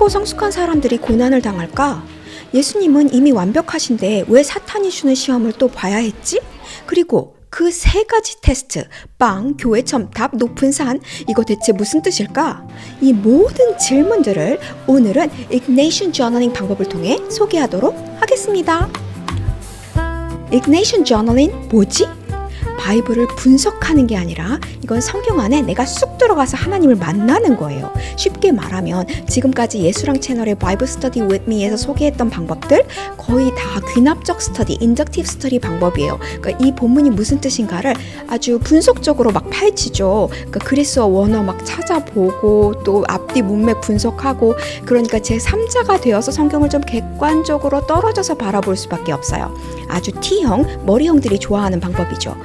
착하고 성숙한 사람들이 고난을 당할까? 예수님은 이미 완벽하신데 왜 사탄이 주는 시험을 또 봐야 했지? 그리고 그 세 가지 테스트, 빵, 교회 첨탑, 높은 산, 이거 대체 무슨 뜻일까? 이 모든 질문들을 오늘은 Ignatian Journaling 방법을 통해 소개하도록 하겠습니다. Ignatian Journaling 뭐지? 바이블을 분석하는 게 아니라 이건 성경 안에 내가 쑥 들어가서 하나님을 만나는 거예요. 쉽게 말하면 지금까지 예수랑 채널의 바이블 스터디 with me에서 소개했던 방법들 거의 다 귀납적 스터디, 인덕티브 스터디 방법이에요. 그러니까 이 본문이 무슨 뜻인가를 아주 분석적으로 막 파헤치죠. 그러니까 그리스어 원어 막 찾아보고 또 앞뒤 문맥 분석하고 그러니까 제3자가 되어서 성경을 좀 객관적으로 떨어져서 바라볼 수밖에 없어요. 아주 T형, 머리형들이 좋아하는 방법이죠.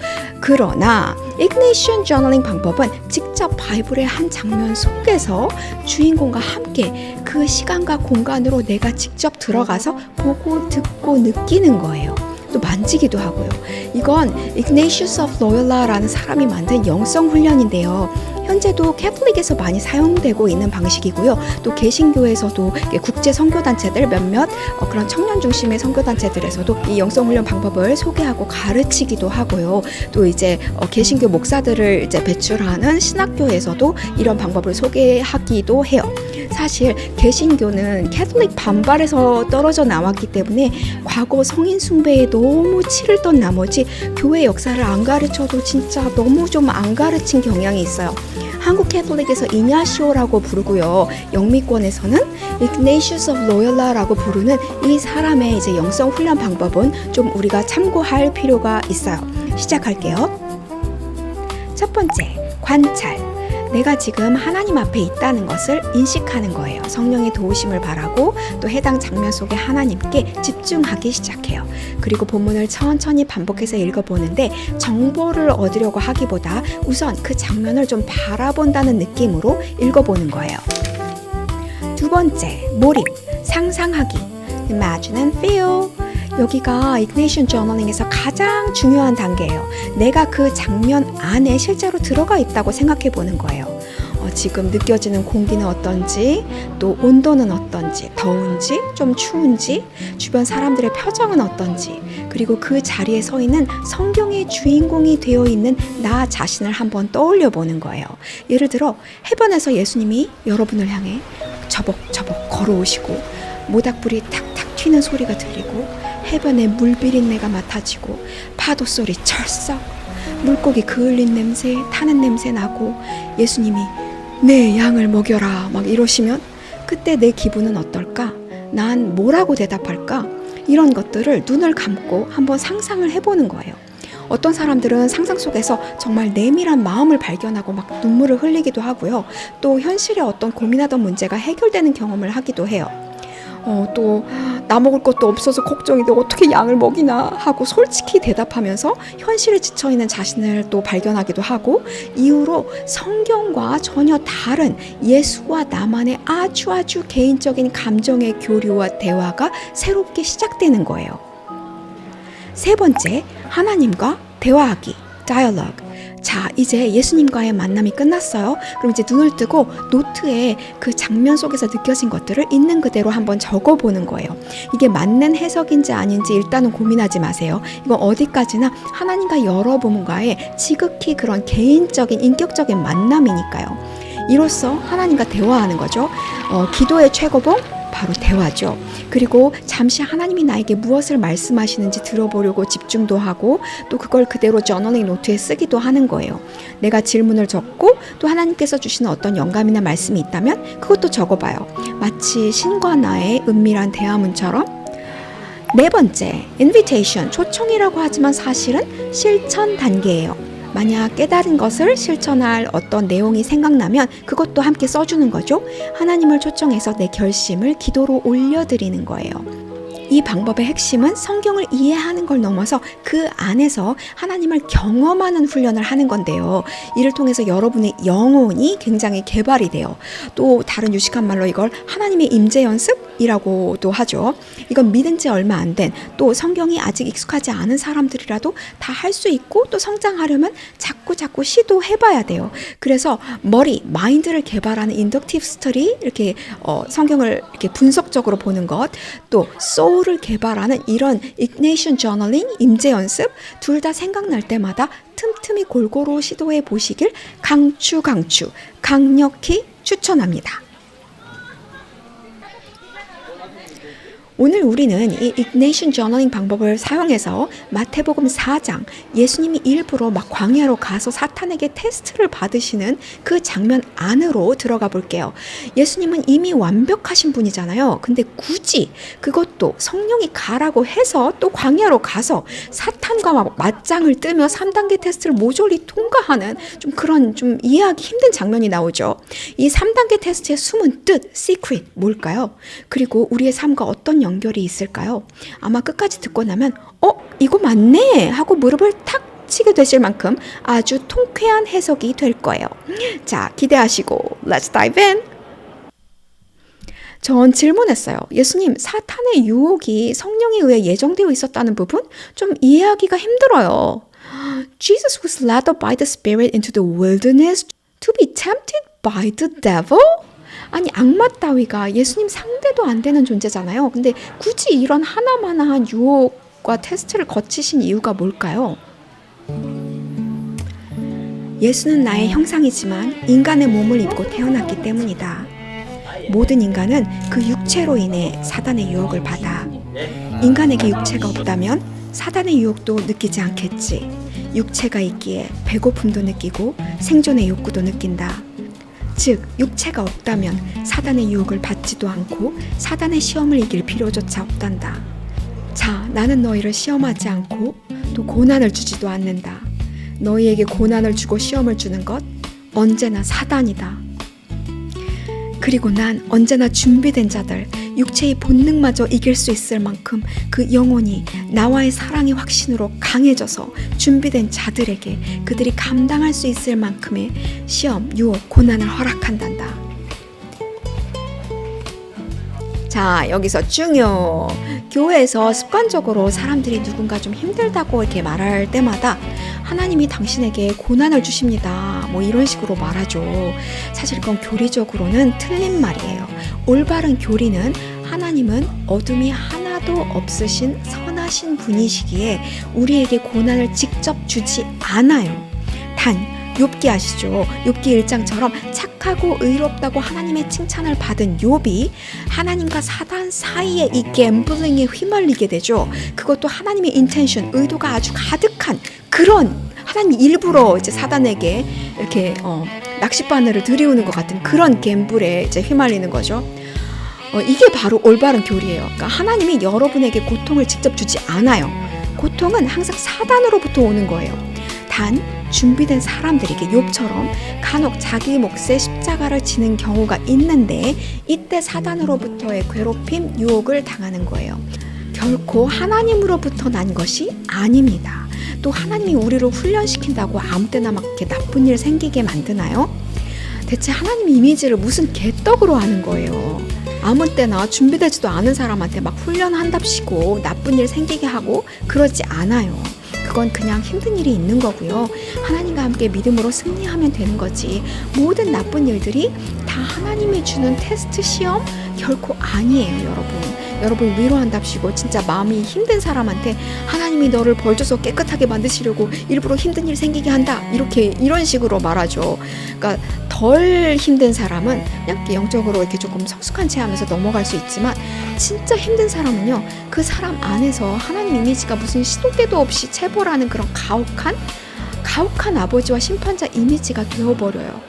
그러나 Ignatian Journaling 방법은 직접 바이블의 한 장면 속에서 주인공과 함께 그 시간과 공간으로 내가 직접 들어가서 보고 듣고 느끼는 거예요. 또 만지기도 하고요. 이건 Ignatius of Loyola라는 사람이 만든 영성 훈련인데요. 현재도 캐톨릭에서 많이 사용되고 있는 방식이고요. 또 개신교에서도 국제 선교단체들 몇몇 그런 청년 중심의 선교단체들에서도 이 영성훈련 방법을 소개하고 가르치기도 하고요. 또 이제 개신교 목사들을 이제 배출하는 신학교에서도 이런 방법을 소개하기도 해요. 사실 개신교는 캐톨릭 반발에서 떨어져 나왔기 때문에 과거 성인 숭배에 너무 치를 던 나머지 교회 역사를 안 가르쳐도 진짜 너무 좀 안 가르친 경향이 있어요. 한국 캐톨릭에서 이냐시오라고 부르고요. 영미권에서는 Ignatius of Loyola라고 부르는 이 사람의 이제 영성 훈련 방법은 좀 우리가 참고할 필요가 있어요. 시작할게요. 첫 번째, 관찰. 내가 지금 하나님 앞에 있다는 것을 인식하는 거예요. 성령의 도우심을 바라고 또 해당 장면 속에 하나님께 집중하기 시작해요. 그리고 본문을 천천히 반복해서 읽어보는데 정보를 얻으려고 하기보다 우선 그 장면을 좀 바라본다는 느낌으로 읽어보는 거예요. 두 번째, 몰입, 상상하기, Imagine and feel. 여기가 Ignatian Journaling에서 가장 중요한 단계예요. 내가 그 장면 안에 실제로 들어가 있다고 생각해 보는 거예요. 지금 느껴지는 공기는 어떤지, 또 온도는 어떤지, 더운지, 좀 추운지, 주변 사람들의 표정은 어떤지, 그리고 그 자리에 서 있는 성경의 주인공이 되어 있는 나 자신을 한번 떠올려 보는 거예요. 예를 들어 해변에서 예수님이 여러분을 향해 저벅저벅 걸어오시고 모닥불이 탁탁 튀는 소리가 들리고 해변에 물비린내가 맡아지고 파도 소리 철썩, 물고기 그을린 냄새, 타는 냄새 나고 예수님이 내 양을 먹여라 막 이러시면 그때 내 기분은 어떨까? 난 뭐라고 대답할까? 이런 것들을 눈을 감고 한번 상상을 해보는 거예요. 어떤 사람들은 상상 속에서 정말 내밀한 마음을 발견하고 막 눈물을 흘리기도 하고요. 또 현실에 어떤 고민하던 문제가 해결되는 경험을 하기도 해요. 또 나 먹을 것도 없어서 걱정이 돼 어떻게 양을 먹이나 하고 솔직히 대답하면서 현실에 지쳐있는 자신을 또 발견하기도 하고 이후로 성경과 전혀 다른 예수와 나만의 아주 개인적인 감정의 교류와 대화가 새롭게 시작되는 거예요. 세 번째, 하나님과 대화하기, dialogue. 자, 이제 예수님과의 만남이 끝났어요. 그럼 이제 눈을 뜨고 노트에 그 장면 속에서 느껴진 것들을 있는 그대로 한번 적어보는 거예요. 이게 맞는 해석인지 아닌지 일단은 고민하지 마세요. 이건 어디까지나 하나님과 여러분과의 지극히 그런 개인적인 인격적인 만남이니까요. 이로써 하나님과 대화하는 거죠. 기도의 최고봉 바로 대화죠. 그리고 잠시 하나님이 나에게 무엇을 말씀하시는지 들어보려고 집중도 하고 또 그걸 그대로 저널링 노트에 쓰기도 하는 거예요. 내가 질문을 적고 또 하나님께서 주시는 어떤 영감이나 말씀이 있다면 그것도 적어봐요. 마치 신과 나의 은밀한 대화문처럼. 네 번째, invitation, 초청이라고 하지만 사실은 실천 단계예요. 만약 깨달은 것을 실천할 어떤 내용이 생각나면 그것도 함께 써주는 거죠. 하나님을 초청해서 내 결심을 기도로 올려드리는 거예요. 이 방법의 핵심은 성경을 이해하는 걸 넘어서 그 안에서 하나님을 경험하는 훈련을 하는 건데요. 이를 통해서 여러분의 영혼이 굉장히 개발이 돼요. 또 다른 유식한 말로 이걸 하나님의 임재 연습? 이라고도 하죠. 이건 믿은 지 얼마 안 된 또 성경이 아직 익숙하지 않은 사람들이라도 다 할 수 있고 또 성장하려면 자꾸 시도해봐야 돼요. 그래서 마인드를 개발하는 인덕티브 스터디 이렇게 성경을 이렇게 분석적으로 보는 것, 또 소울을 개발하는 이런 이그네이션 저널링, 임재 연습 둘 다 생각날 때마다 틈틈이 골고루 시도해 보시길 강력히 추천합니다. 오늘 우리는 이 이그네이션 저널링 방법을 사용해서 마태복음 4장 예수님이 일부러 막 광야로 가서 사탄에게 테스트를 받으시는 그 장면 안으로 들어가 볼게요. 예수님은 이미 완벽하신 분이잖아요. 근데 굳이 그것도 성령이 가라고 해서 또 광야로 가서 사탄과 막 맞짱을 뜨며 3단계 테스트를 모조리 통과하는 좀 이해하기 힘든 장면이 나오죠. 이 3단계 테스트의 숨은 뜻, 시크릿 뭘까요? 그리고 우리의 삶과 어떤 연결이 있을까요? 아마 끝까지 듣고 나면 이거 맞네 하고 무릎을 탁 치게 되실 만큼 아주 통쾌한 해석이 될 거예요. 자, 기대하시고 Let's dive in! 전 질문했어요. 예수님, 사탄의 유혹이 성령에 의해 예정되어 있었다는 부분 좀 이해하기가 힘들어요. Jesus was led by the Spirit into the wilderness to be tempted by the devil? 아니 악마 따위가 예수님 상대도 안 되는 존재잖아요. 근데 굳이 이런 하나마나한 유혹과 테스트를 거치신 이유가 뭘까요? 예수는 나의 형상이지만 인간의 몸을 입고 태어났기 때문이다. 모든 인간은 그 육체로 인해 사단의 유혹을 받아. 인간에게 육체가 없다면 사단의 유혹도 느끼지 않겠지. 육체가 있기에 배고픔도 느끼고 생존의 욕구도 느낀다. 즉 육체가 없다면 사단의 유혹을 받지도 않고 사단의 시험을 이길 필요조차 없단다. 자, 나는 너희를 시험하지 않고 또 고난을 주지도 않는다. 너희에게 고난을 주고 시험을 주는 것 언제나 사단이다. 그리고 난 언제나 준비된 자들, 육체의 본능마저 이길 수 있을 만큼 그 영혼이 나와의 사랑의 확신으로 강해져서 준비된 자들에게 그들이 감당할 수 있을 만큼의 시험, 유혹, 고난을 허락한단다. 자, 여기서 중요. 교회에서 습관적으로 사람들이 누군가 좀 힘들다고 이렇게 말할 때마다 하나님이 당신에게 고난을 주십니다. 뭐 이런 식으로 말하죠. 사실 그건 교리적으로는 틀린 말이에요. 올바른 교리는 하나님은 어둠이 하나도 없으신 선하신 분이시기에 우리에게 고난을 직접 주지 않아요. 단 욥기 아시죠? 욥기 1장처럼 착하고 의롭다고 하나님의 칭찬을 받은 욥이 하나님과 사단 사이에 이 갬블링에 휘말리게 되죠. 그것도 하나님의 인텐션, 의도가 아주 가득한 그런 하나님이 일부러 이제 사단에게 이렇게 낚싯바늘을 들이우는 것 같은 그런 갬블에 이제 휘말리는 거죠. 이게 바로 올바른 교리예요. 그러니까 하나님이 여러분에게 고통을 직접 주지 않아요. 고통은 항상 사단으로부터 오는 거예요. 단 준비된 사람들에게 욥처럼 간혹 자기 몫의 십자가를 지는 경우가 있는데 이때 사단으로부터의 괴롭힘, 유혹을 당하는 거예요. 결코 하나님으로부터 난 것이 아닙니다. 또 하나님이 우리를 훈련시킨다고 아무 때나 막 이렇게 나쁜 일 생기게 만드나요? 대체 하나님 이미지를 무슨 개떡으로 하는 거예요? 아무 때나 준비되지도 않은 사람한테 막 훈련한답시고 나쁜 일 생기게 하고 그러지 않아요. 그건 그냥 힘든 일이 있는 거고요. 하나님과 함께 믿음으로 승리하면 되는 거지. 모든 나쁜 일들이 다 하나님이 주는 테스트 시험 결코 아니에요, 여러분. 여러분 위로한답시고 진짜 마음이 힘든 사람한테 하나님이 너를 벌줘서 깨끗하게 만드시려고 일부러 힘든 일 생기게 한다. 이런 식으로 말하죠. 그러니까 덜 힘든 사람은 그냥 영적으로 이렇게 조금 성숙한 채 하면서 넘어갈 수 있지만 진짜 힘든 사람은요. 그 사람 안에서 하나님 이미지가 무슨 시도 때도 없이 체벌하는 그런 가혹한 아버지와 심판자 이미지가 되어버려요.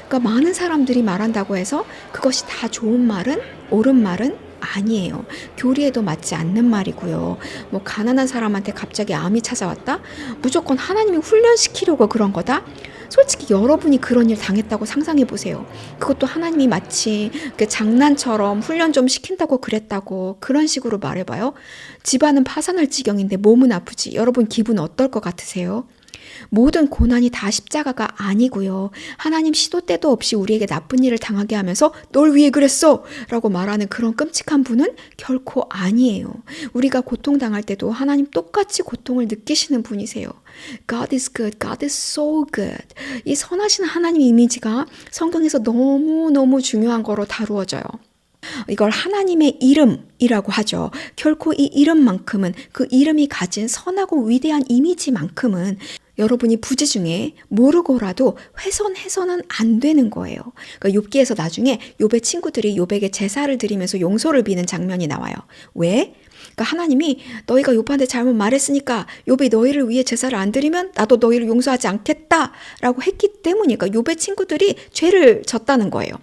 그러니까 많은 사람들이 말한다고 해서 그것이 다 좋은 말은 옳은 말은 아니에요. 교리에도 맞지 않는 말이고요. 뭐 가난한 사람한테 갑자기 암이 찾아왔다? 무조건 하나님이 훈련시키려고 그런 거다? 솔직히 여러분이 그런 일 당했다고 상상해 보세요. 그것도 하나님이 마치 장난처럼 훈련 좀 시킨다고 그랬다고 그런 식으로 말해봐요. 집안은 파산할 지경인데 몸은 아프지. 여러분 기분 어떨 것 같으세요? 모든 고난이 다 십자가가 아니고요. 하나님 시도 때도 없이 우리에게 나쁜 일을 당하게 하면서 널 위해 그랬어! 라고 말하는 그런 끔찍한 분은 결코 아니에요. 우리가 고통당할 때도 하나님 똑같이 고통을 느끼시는 분이세요. God is good. God is so good. 이 선하신 하나님 이미지가 성경에서 너무너무 중요한 거로 다루어져요. 이걸 하나님의 이름이라고 하죠. 결코 이 이름만큼은, 그 이름이 가진 선하고 위대한 이미지만큼은 여러분이 부지 중에 모르고라도 훼손해서는 안 되는 거예요. 그러니까 욥기에서 나중에 욥의 친구들이 욥에게 제사를 드리면서 용서를 비는 장면이 나와요. 왜? 그러니까 하나님이 너희가 욥한테 잘못 말했으니까 욥이 너희를 위해 제사를 안 드리면 나도 너희를 용서하지 않겠다라고 했기 때문이니까 욥의 친구들이 죄를 졌다는 거예요.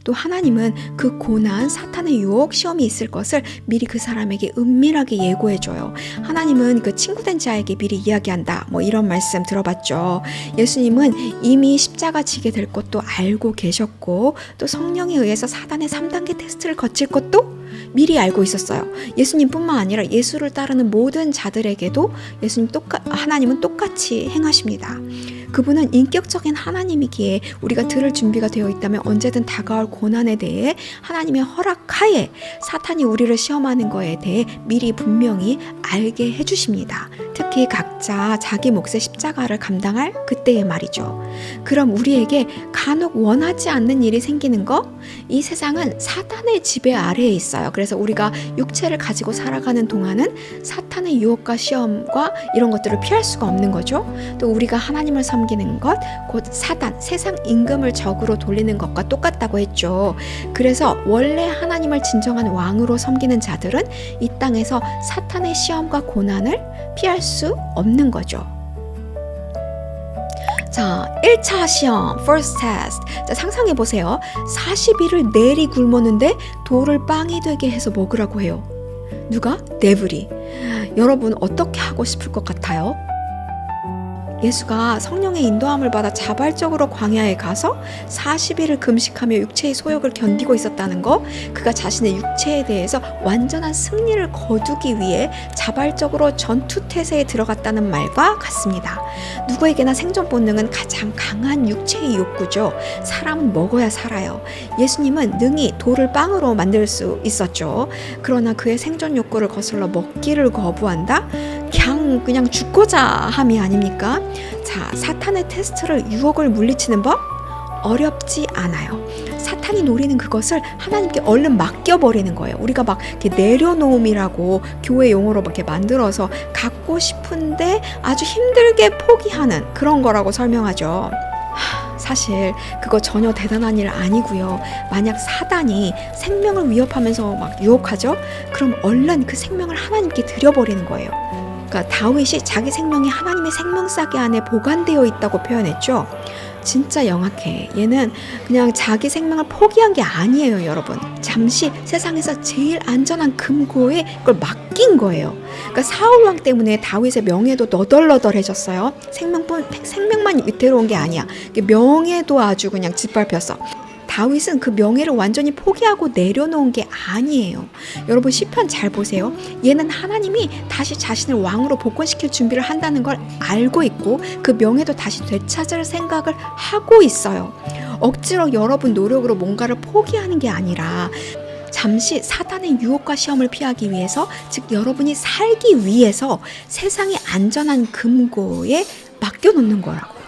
또 하나님은 그 고난, 사탄의 유혹, 시험이 있을 것을 미리 그 사람에게 은밀하게 예고해줘요. 하나님은 그 친구된 자에게 미리 이야기한다. 뭐 이런 말씀 들어봤죠. 예수님은 이미 십자가 지게 될 것도 알고 계셨고 또 성령에 의해서 사단의 3단계 테스트를 거칠 것도 미리 알고 있었어요. 예수님뿐만 아니라 예수를 따르는 모든 자들에게도 하나님은 똑같이 행하십니다. 그분은 인격적인 하나님이기에 우리가 들을 준비가 되어 있다면 언제든 다가올 고난에 대해 하나님의 허락하에 사탄이 우리를 시험하는 거에 대해 미리 분명히 알게 해주십니다. 특히 각자 자기 몫의 십자가를 감당할 그때의 말이죠. 그럼 우리에게 간혹 원하지 않는 일이 생기는 거? 이 세상은 사탄의 지배 아래에 있어요. 그래서 우리가 육체를 가지고 살아가는 동안은 사탄의 유혹과 시험과 이런 것들을 피할 수가 없는 거죠. 또 우리가 하나님을 섬기는 것, 곧 사단, 세상 임금을 적으로 돌리는 것과 똑같다고 했죠. 그래서 원래 하나님을 진정한 왕으로 섬기는 자들은 이 땅에서 사탄의 시험과 고난을 피할 수 없는 거죠. 자, 1차 시험, first test. 자, 상상해보세요. 40일을 내리 굶었는데 돌을 빵이 되게 해서 먹으라고 해요. 누가? 데블이. 여러분 어떻게 하고 싶을 것 같아요? 예수가 성령의 인도함을 받아 자발적으로 광야에 가서 40일을 금식하며 육체의 소욕을 견디고 있었다는 거, 그가 자신의 육체에 대해서 완전한 승리를 거두기 위해 자발적으로 전투태세에 들어갔다는 말과 같습니다. 누구에게나 생존 본능은 가장 강한 육체의 욕구죠. 사람은 먹어야 살아요. 예수님은 능히 돌을 빵으로 만들 수 있었죠. 그러나 그의 생존 욕구를 거슬러 먹기를 거부한다? 그냥 죽고자 함이 아닙니까? 자, 사탄의 테스트를 유혹을 물리치는 법? 어렵지 않아요. 사탄이 노리는 그것을 하나님께 얼른 맡겨버리는 거예요. 우리가 막 이렇게 내려놓음이라고 교회 용어로 막 이렇게 만들어서 갖고 싶은데 아주 힘들게 포기하는 그런 거라고 설명하죠. 사실 그거 전혀 대단한 일 아니고요. 만약 사단이 생명을 위협하면서 막 유혹하죠? 그럼 얼른 그 생명을 하나님께 드려버리는 거예요. 그러니까 다윗이 자기 생명이 하나님의 생명싸개 안에 보관되어 있다고 표현했죠. 진짜 영악해. 얘는 그냥 자기 생명을 포기한 게 아니에요, 여러분. 잠시 세상에서 제일 안전한 금고에 그걸 맡긴 거예요. 그러니까 사울 왕 때문에 다윗의 명예도 너덜너덜해졌어요. 생명만 위태로운 게 아니야. 명예도 아주 그냥 짓밟혔어. 다윗은 그 명예를 완전히 포기하고 내려놓은 게 아니에요. 여러분 시편 잘 보세요. 얘는 하나님이 다시 자신을 왕으로 복권시킬 준비를 한다는 걸 알고 있고 그 명예도 다시 되찾을 생각을 하고 있어요. 억지로 여러분 노력으로 뭔가를 포기하는 게 아니라 잠시 사탄의 유혹과 시험을 피하기 위해서, 즉 여러분이 살기 위해서 세상의 안전한 금고에 맡겨놓는 거라고.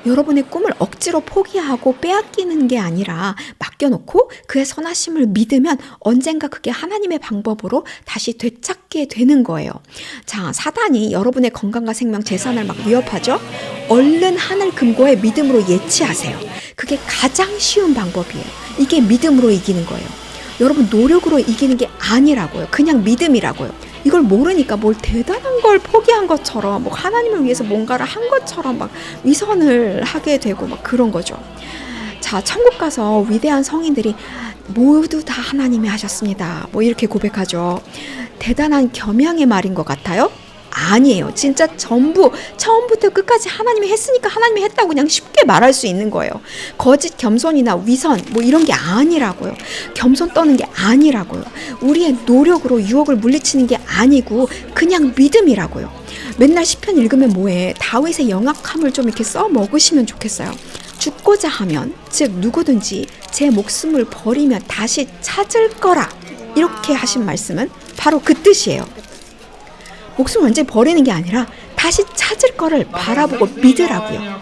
여러분의 꿈을 억지로 포기하고 빼앗기는 게 아니라 맡겨놓고 그의 선하심을 믿으면 언젠가 그게 하나님의 방법으로 다시 되찾게 되는 거예요. 자, 사단이 여러분의 건강과 생명, 재산을 막 위협하죠? 얼른 하늘 금고에 믿음으로 예치하세요. 그게 가장 쉬운 방법이에요. 이게 믿음으로 이기는 거예요. 여러분 노력으로 이기는 게 아니라고요. 그냥 믿음이라고요. 이걸 모르니까 뭘 대단한 걸 포기한 것처럼, 뭐 하나님을 위해서 뭔가를 한 것처럼 막 위선을 하게 되고 막 그런 거죠. 자, 천국 가서 위대한 성인들이 모두 다 하나님이 하셨습니다. 뭐 이렇게 고백하죠. 대단한 겸양의 말인 것 같아요? 아니에요. 진짜 전부 처음부터 끝까지 하나님이 했으니까 하나님이 했다고 그냥 쉽게 말할 수 있는 거예요. 거짓 겸손이나 위선 뭐 이런 게 아니라고요. 겸손 떠는 게 아니라고요. 우리의 노력으로 유혹을 물리치는 게 아니고 그냥 믿음이라고요. 맨날 시편 읽으면 뭐해. 다윗의 영악함을 좀 이렇게 써 먹으시면 좋겠어요. 죽고자 하면, 즉 누구든지 제 목숨을 버리면 다시 찾을 거라, 이렇게 하신 말씀은 바로 그 뜻이에요. 목숨을 완전히 버리는 게 아니라 다시 찾을 거를 바라보고 믿으라고요.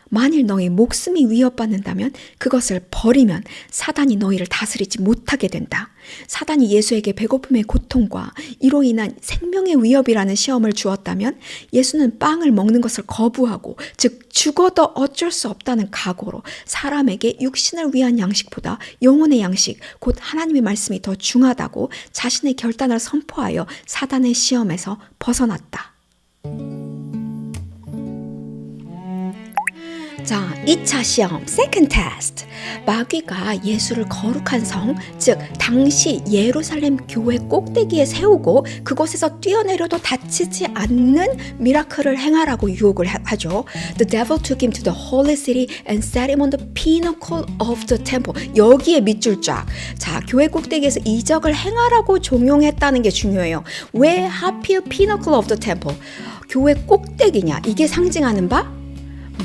만일 너희 목숨이 위협받는다면 그것을 버리면 사단이 너희를 다스리지 못하게 된다. 사단이 예수에게 배고픔의 고통과 이로 인한 생명의 위협이라는 시험을 주었다면 예수는 빵을 먹는 것을 거부하고, 즉 죽어도 어쩔 수 없다는 각오로 사람에게 육신을 위한 양식보다 영혼의 양식, 곧 하나님의 말씀이 더 중하다고 자신의 결단을 선포하여 사단의 시험에서 벗어났다. 자, 2차 시험, second test. 마귀가 예수를 거룩한 성, 즉 당시 예루살렘 교회 꼭대기에 세우고 그곳에서 뛰어내려도 다치지 않는 미라클을 행하라고 유혹을 하죠. The devil took him to the holy city and set him on the pinnacle of the temple. 여기에 밑줄 쫙. 자, 교회 꼭대기에서 이적을 행하라고 종용했다는 게 중요해요. 왜 하필 pinnacle of the temple? 교회 꼭대기냐? 이게 상징하는 바?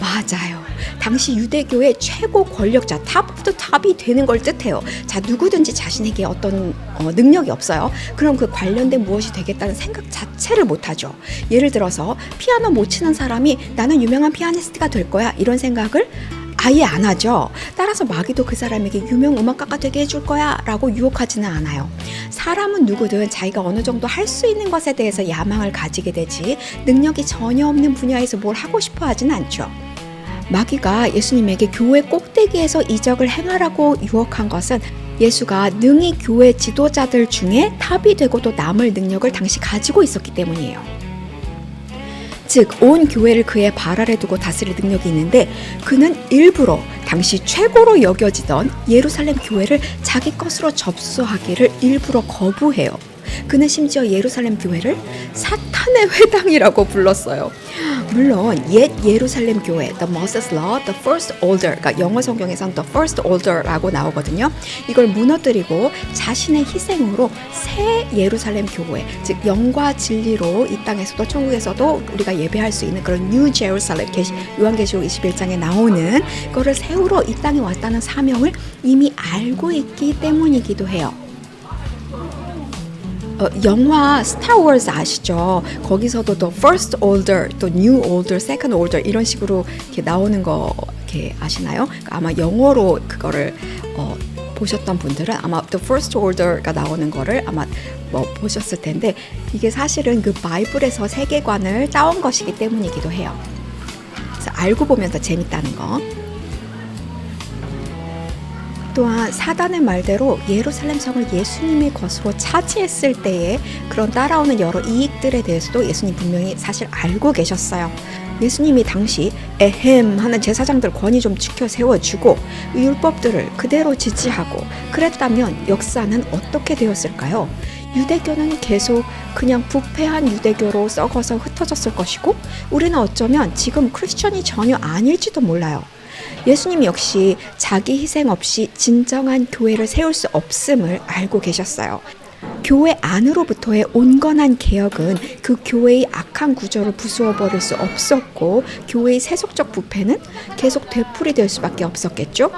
맞아요. 당시 유대교의 최고 권력자, top of the top이 되는 걸 뜻해요. 자, 누구든지 자신에게 어떤 능력이 없어요. 그럼 그 관련된 무엇이 되겠다는 생각 자체를 못하죠. 예를 들어서 피아노 못 치는 사람이 나는 유명한 피아니스트가 될 거야, 이런 생각을 아예 안 하죠. 따라서 마귀도 그 사람에게 유명 음악가가 되게 해줄 거야 라고 유혹하지는 않아요. 사람은 누구든 자기가 어느 정도 할 수 있는 것에 대해서 야망을 가지게 되지 능력이 전혀 없는 분야에서 뭘 하고 싶어 하진 않죠. 마귀가 예수님에게 교회 꼭대기에서 이적을 행하라고 유혹한 것은 예수가 능히 교회 지도자들 중에 탑이 되고도 남을 능력을 당시 가지고 있었기 때문이에요. 즉, 온 교회를 그의 발 아래 두고 다스릴 능력이 있는데 그는 일부러 당시 최고로 여겨지던 예루살렘 교회를 자기 것으로 접수하기를 일부러 거부해요. 그는 심지어 예루살렘 교회를 사탄의 회당이라고 불렀어요. 물론 옛 예루살렘 교회, the Moses Law, the First Order, 그러니까 영어 성경에선 the First Order라고 나오거든요. 이걸 무너뜨리고 자신의 희생으로 새 예루살렘 교회, 즉 영과 진리로 이 땅에서도 천국에서도 우리가 예배할 수 있는 그런 New Jerusalem, 요한계시록 21장에 나오는 그거를 세우러 이 땅에 왔다는 사명을 이미 알고 있기 때문이기도 해요. 영화 스타워즈 아시죠? 거기서도 또 First Order, 또 New Order, Second Order 이런 식으로 이렇게 나오는 거 이렇게 아시나요? 그러니까 아마 영어로 그거를 보셨던 분들은 아마 The First Order가 나오는 거를 아마 보셨을 텐데 이게 사실은 그 바이블에서 세계관을 따온 것이기 때문이기도 해요. 그래서 알고 보면 더 재밌다는 거. 또한 사단의 말대로 예루살렘 성을 예수님의 것으로 차지했을 때에 그런 따라오는 여러 이익들에 대해서도 예수님 분명히 사실 알고 계셨어요. 예수님이 당시 에헴 하는 제사장들 권위 좀 지켜 세워주고 율법들을 그대로 지지하고 그랬다면 역사는 어떻게 되었을까요? 유대교는 계속 그냥 부패한 유대교로 썩어서 흩어졌을 것이고 우리는 어쩌면 지금 크리스천이 전혀 아닐지도 몰라요. 예수님 역시 자기 희생 없이 진정한 교회를 세울 수 없음을 알고 계셨어요. 교회 안으로부터의 온건한 개혁은 그 교회의 악한 구조를 부수어버릴 수 없었고 교회의 세속적 부패는 계속 되풀이될 수밖에 없었겠죠.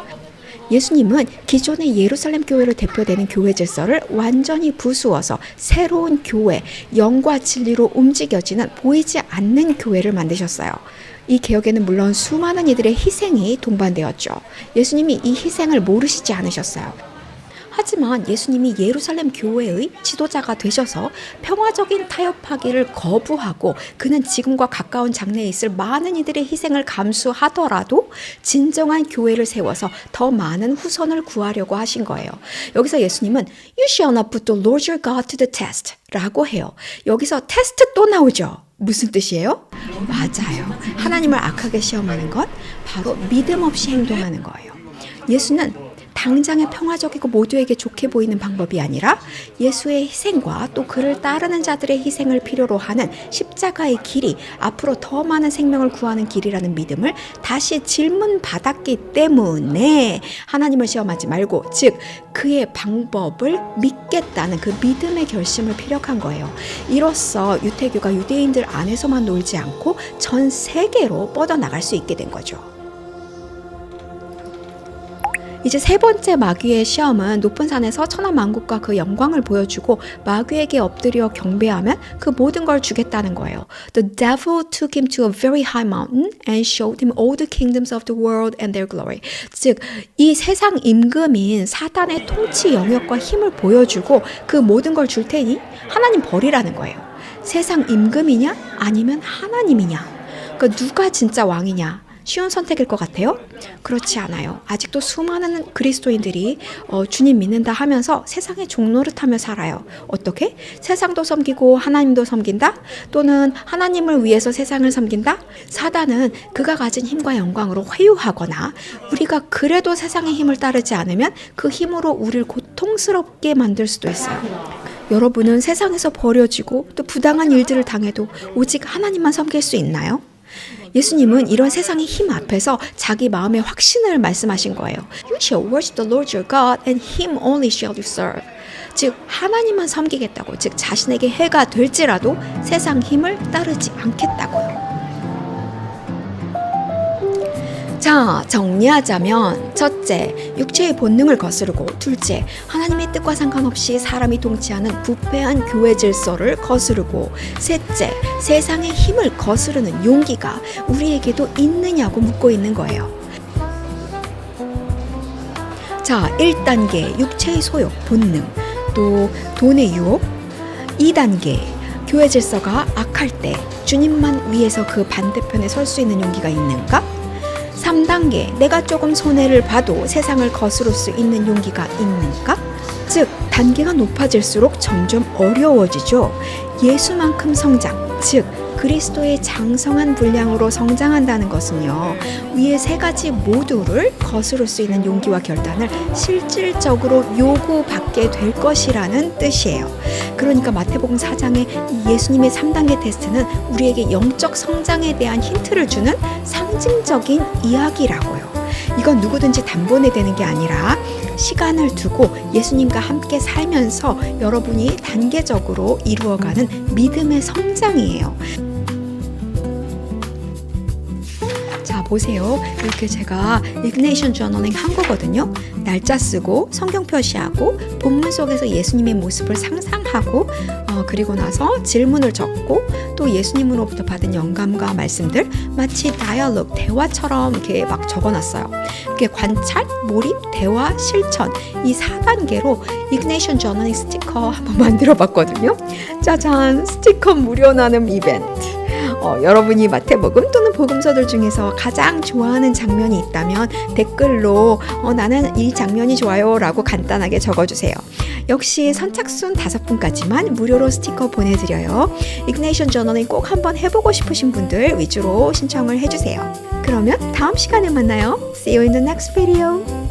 예수님은 기존의 예루살렘 교회를 대표되는 교회 질서를 완전히 부수어서 새로운 교회, 영과 진리로 움직여지는 보이지 않는 교회를 만드셨어요. 이 개혁에는 물론 수많은 이들의 희생이 동반되었죠. 예수님이 이 희생을 모르시지 않으셨어요. 하지만 예수님이 예루살렘 교회의 지도자가 되셔서 평화적인 타협하기를 거부하고 그는 지금과 가까운 장래에 있을 많은 이들의 희생을 감수하더라도 진정한 교회를 세워서 더 많은 후손을 구하려고 하신 거예요. 여기서 예수님은 You shall not put the Lord your God to the test 라고 해요. 여기서 테스트 또 나오죠. 무슨 뜻이에요? 맞아요. 하나님을 악하게 시험하는 것, 바로 믿음 없이 행동하는 거예요. 예수는 당장의 평화적이고 모두에게 좋게 보이는 방법이 아니라 예수의 희생과 또 그를 따르는 자들의 희생을 필요로 하는 십자가의 길이 앞으로 더 많은 생명을 구하는 길이라는 믿음을 다시 질문받았기 때문에 하나님을 시험하지 말고, 즉 그의 방법을 믿겠다는 그 믿음의 결심을 피력한 거예요. 이로써 유태교가 유대인들 안에서만 놀지 않고 전 세계로 뻗어나갈 수 있게 된 거죠. 이제 세 번째 마귀의 시험은 높은 산에서 천하만국과 그 영광을 보여주고 마귀에게 엎드려 경배하면 그 모든 걸 주겠다는 거예요. The devil took him to a very high mountain and showed him all the kingdoms of the world and their glory. 즉, 이 세상 임금인 사단의 통치 영역과 힘을 보여주고 그 모든 걸 줄 테니 하나님 버리라는 거예요. 세상 임금이냐 아니면 하나님이냐, 그러니까 누가 진짜 왕이냐, 쉬운 선택일 것 같아요? 그렇지 않아요. 아직도 수많은 그리스도인들이 주님 믿는다 하면서 세상의 종노릇하며 살아요. 어떻게? 세상도 섬기고 하나님도 섬긴다? 또는 하나님을 위해서 세상을 섬긴다? 사단은 그가 가진 힘과 영광으로 회유하거나 우리가 그래도 세상의 힘을 따르지 않으면 그 힘으로 우리를 고통스럽게 만들 수도 있어요. 여러분은 세상에서 버려지고 또 부당한 일들을 당해도 오직 하나님만 섬길 수 있나요? 예수님은 이런 세상의 힘 앞에서 자기 마음의 확신을 말씀하신 거예요. You shall worship the Lord your God and Him only shall you serve. 즉 하나님만 섬기겠다고, 즉 자신에게 해가 될지라도 세상 힘을 따르지 않겠다고요. 자, 정리하자면 첫째, 육체의 본능을 거스르고, 둘째, 하나님의 뜻과 상관없이 사람이 통치하는 부패한 교회 질서를 거스르고, 셋째, 세상의 힘을 거스르는 용기가 우리에게도 있느냐고 묻고 있는 거예요. 자, 1단계 육체의 소욕, 본능, 또 돈의 유혹. 2단계 교회 질서가 악할 때 주님만 위해서 그 반대편에 설 수 있는 용기가 있는가? 3단계, 내가 조금 손해를 봐도 세상을 거스를 수 있는 용기가 있는가? 즉, 단계가 높아질수록 점점 어려워지죠. 예수만큼 성장, 즉 그리스도의 장성한 분량으로 성장한다는 것은요, 위의 세 가지 모두를 거스를 수 있는 용기와 결단을 실질적으로 요구받게 될 것이라는 뜻이에요. 그러니까 마태복음 4장의 예수님의 3단계 테스트는 우리에게 영적 성장에 대한 힌트를 주는 상징적인 이야기라고요. 이건 누구든지 단번에 되는 게 아니라 시간을 두고 예수님과 함께 살면서 여러분이 단계적으로 이루어가는 믿음의 성장이에요. 자, 보세요. 이렇게 제가 이그네이션 저널링 한 거거든요. 날짜 쓰고 성경 표시하고 본문 속에서 예수님의 모습을 상상하고 그리고 나서 질문을 적고 또 예수님으로부터 받은 영감과 말씀들 마치 다이얼로그, 대화처럼 이렇게 막 적어놨어요. 이렇게 관찰, 몰입, 대화, 실천, 이 4단계로 이그네이션 저널링 스티커 한번 만들어봤거든요. 짜잔, 스티커 무료 나눔 이벤트. 여러분이 마태복음 또는 복음서들 중에서 가장 좋아하는 장면이 있다면 댓글로 나는 이 장면이 좋아요 라고 간단하게 적어주세요. 역시 선착순 5분까지만 무료로 스티커 보내드려요. 이그네이션 저널링 꼭 한번 해보고 싶으신 분들 위주로 신청을 해주세요. 그러면 다음 시간에 만나요. See you in the next video.